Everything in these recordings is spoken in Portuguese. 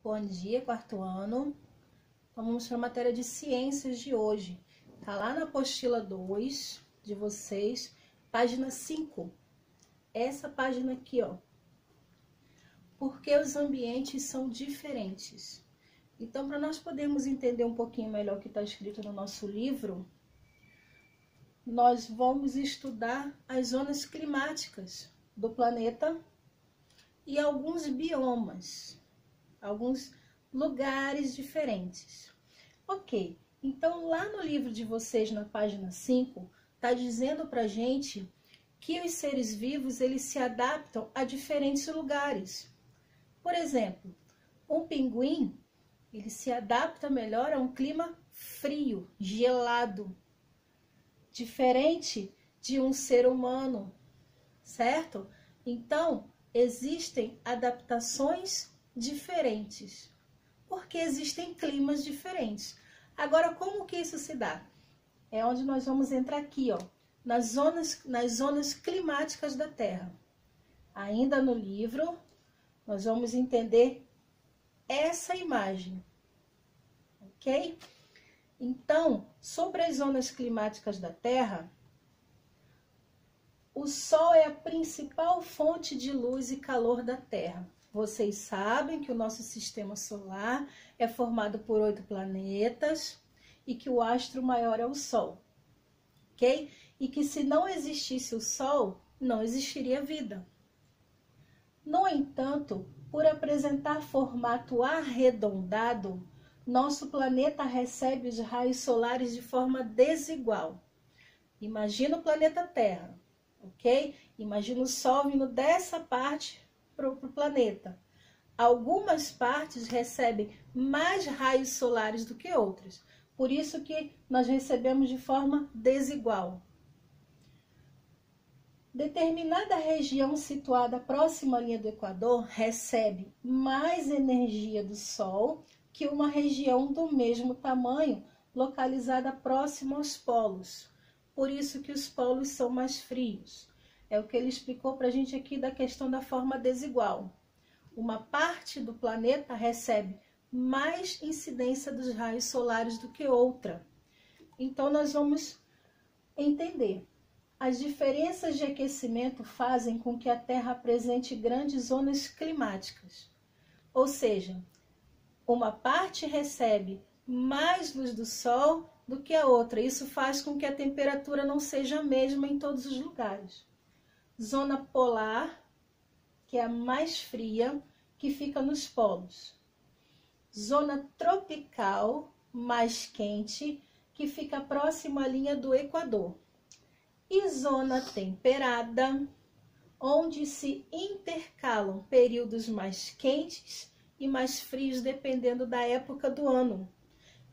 Bom dia, quarto ano. Então, vamos para a matéria de ciências de hoje. Tá lá na apostila 2 de vocês, página 5. Essa página aqui, ó. Por que os ambientes são diferentes? Então, para nós podermos entender um pouquinho melhor o que está escrito no nosso livro, nós vamos estudar as zonas climáticas do planeta e alguns biomas, alguns lugares diferentes. Ok, então lá no livro de vocês, na página 5, está dizendo pra gente que os seres vivos, eles se adaptam a diferentes lugares. Por exemplo, um pinguim, ele se adapta melhor a um clima frio, gelado, diferente de um ser humano, certo? Então, existem adaptações diferentes, porque existem climas diferentes. Agora, como que isso se dá? É onde nós vamos entrar aqui, ó, nas zonas climáticas da Terra. Ainda no livro, nós vamos entender essa imagem, ok? Então, sobre as zonas climáticas da Terra, o Sol é a principal fonte de luz e calor da Terra. Vocês sabem que o nosso sistema solar é formado por 8 planetas e que o astro maior é o Sol, ok? E que se não existisse o Sol, não existiria vida. No entanto, por apresentar formato arredondado, nosso planeta recebe os raios solares de forma desigual. Imagina o planeta Terra, ok? Imagina o Sol vindo dessa parte para o planeta. Algumas partes recebem mais raios solares do que outras. Por isso que nós recebemos de forma desigual. Determinada região situada próxima à linha do Equador recebe mais energia do Sol que uma região do mesmo tamanho localizada próxima aos polos. Por isso que os polos são mais frios. É o que ele explicou para a gente aqui da questão da forma desigual. Uma parte do planeta recebe mais incidência dos raios solares do que outra. Então, nós vamos entender. As diferenças de aquecimento fazem com que a Terra apresente grandes zonas climáticas. Ou seja, uma parte recebe mais luz do Sol do que a outra. Isso faz com que a temperatura não seja a mesma em todos os lugares. Zona polar, que é a mais fria, que fica nos polos. Zona tropical, mais quente, que fica próxima à linha do Equador. E zona temperada, onde se intercalam períodos mais quentes e mais frios, dependendo da época do ano,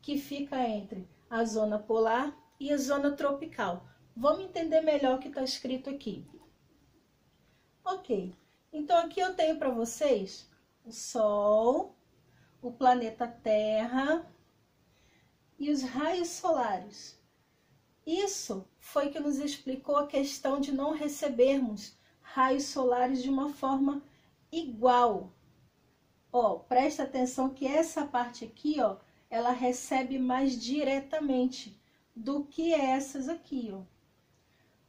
que fica entre a zona polar e a zona tropical. Vamos entender melhor o que está escrito aqui. Ok, então aqui eu tenho para vocês o Sol, o planeta Terra e os raios solares. Isso foi que nos explicou a questão de não recebermos raios solares de uma forma igual. Ó, presta atenção que essa parte aqui, ó, ela recebe mais diretamente do que essas aqui, ó.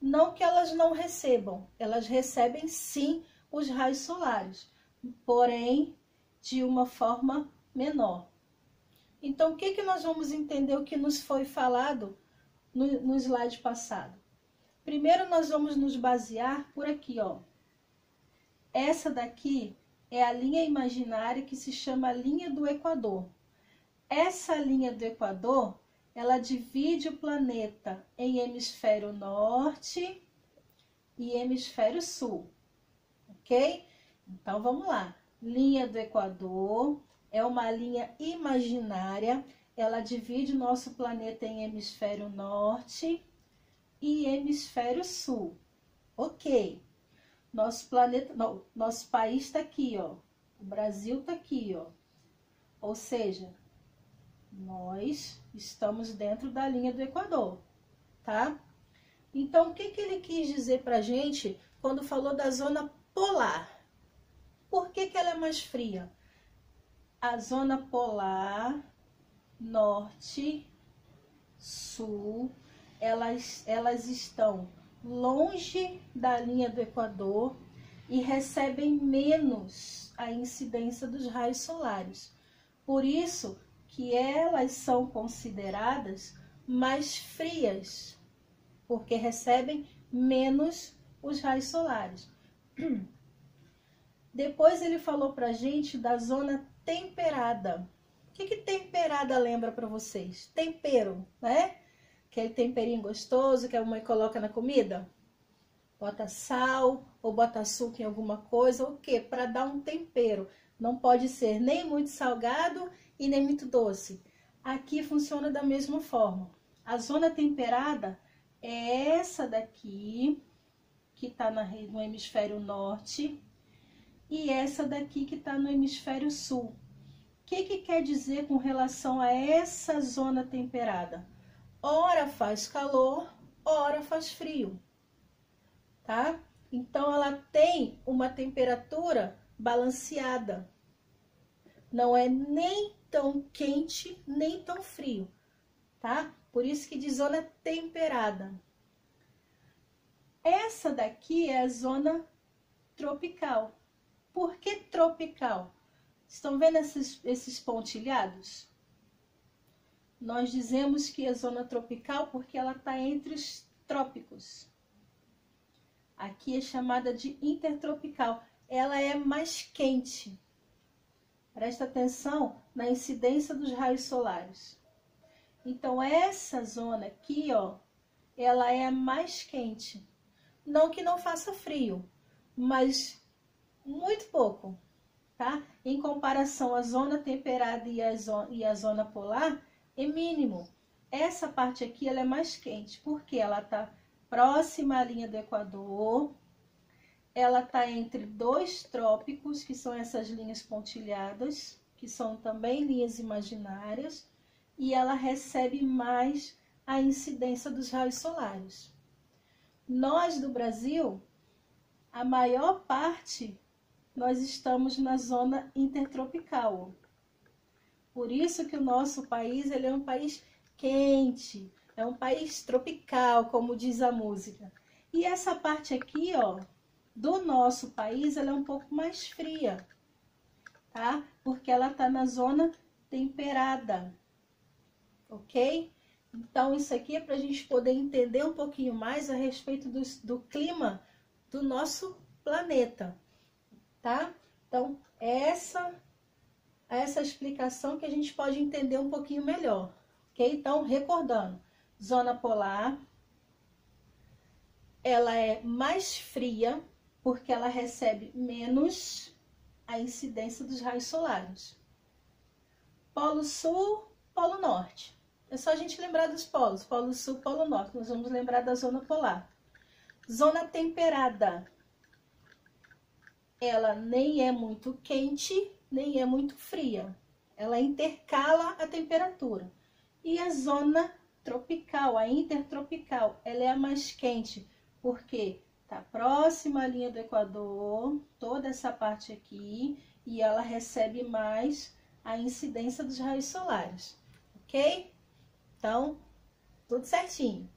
Não que elas não recebam, elas recebem sim os raios solares, porém de uma forma menor. Então, o que que nós vamos entender o que nos foi falado no slide passado? Primeiro, nós vamos nos basear por aqui, ó. Essa daqui é a linha imaginária que se chama linha do Equador. Essa linha do Equador, ela divide o planeta em hemisfério norte e hemisfério sul, ok? Então, vamos lá. Linha do Equador é uma linha imaginária. Ela divide o nosso planeta em hemisfério norte e hemisfério sul. Ok. Nosso planeta, não, nosso país está aqui, ó. O Brasil está aqui, ó. Ou seja, nós estamos dentro da linha do Equador, tá? Então, o que que ele quis dizer pra gente quando falou da zona polar? Por que que ela é mais fria? a zona polar, norte, sul, elas estão longe da linha do Equador e recebem menos a incidência dos raios solares. Por isso que elas são consideradas mais frias, porque recebem menos os raios solares. Depois ele falou pra gente da zona temperada. O que temperada lembra para vocês? Tempero, né? Aquele temperinho gostoso que a mãe coloca na comida. Bota sal ou bota açúcar em alguma coisa, o quê? Para dar um tempero. Não pode ser nem muito salgado e nem muito doce. Aqui funciona da mesma forma. A zona temperada é essa daqui, que está no hemisfério norte, e essa daqui que está no hemisfério sul. O que quer dizer com relação a essa zona temperada? Ora faz calor, ora faz frio, tá? Então, ela tem uma temperatura balanceada. Não é nem tão quente, nem tão frio, tá? Por isso que diz zona temperada. Essa daqui é a zona tropical. Por que tropical? Estão vendo esses pontilhados? Nós dizemos que é zona tropical porque ela está entre os trópicos. Aqui é chamada de intertropical. Ela é mais quente. Presta atenção na incidência dos raios solares. Então, essa zona aqui, ó, ela é mais quente. Não que não faça frio, mas muito pouco, tá? Em comparação à zona temperada e a zona polar, é mínimo. Essa parte aqui, ela é mais quente, porque ela tá próxima à linha do Equador, ela tá entre dois trópicos, que são essas linhas pontilhadas, que são também linhas imaginárias, e ela recebe mais a incidência dos raios solares. Nós do Brasil, a maior parte, nós estamos na zona intertropical. Por isso que o nosso país, ele é um país quente, é um país tropical, como diz a música. E essa parte aqui, ó, do nosso país, ela é um pouco mais fria, tá? Porque ela tá na zona temperada, ok? Então, isso aqui é para a gente poder entender um pouquinho mais a respeito do clima do nosso planeta, tá? Então, essa explicação que a gente pode entender um pouquinho melhor, ok? Então, recordando, zona polar, ela é mais fria porque ela recebe menos a incidência dos raios solares. Polo sul, polo norte. É só a gente lembrar dos polos, polo sul, polo norte. Nós vamos lembrar da zona polar. Zona temperada. Ela nem é muito quente, nem é muito fria. Ela intercala a temperatura. E a zona tropical, a intertropical, ela é a mais quente, porque está próxima à linha do Equador, toda essa parte aqui, e ela recebe mais a incidência dos raios solares, ok? Então, tudo certinho.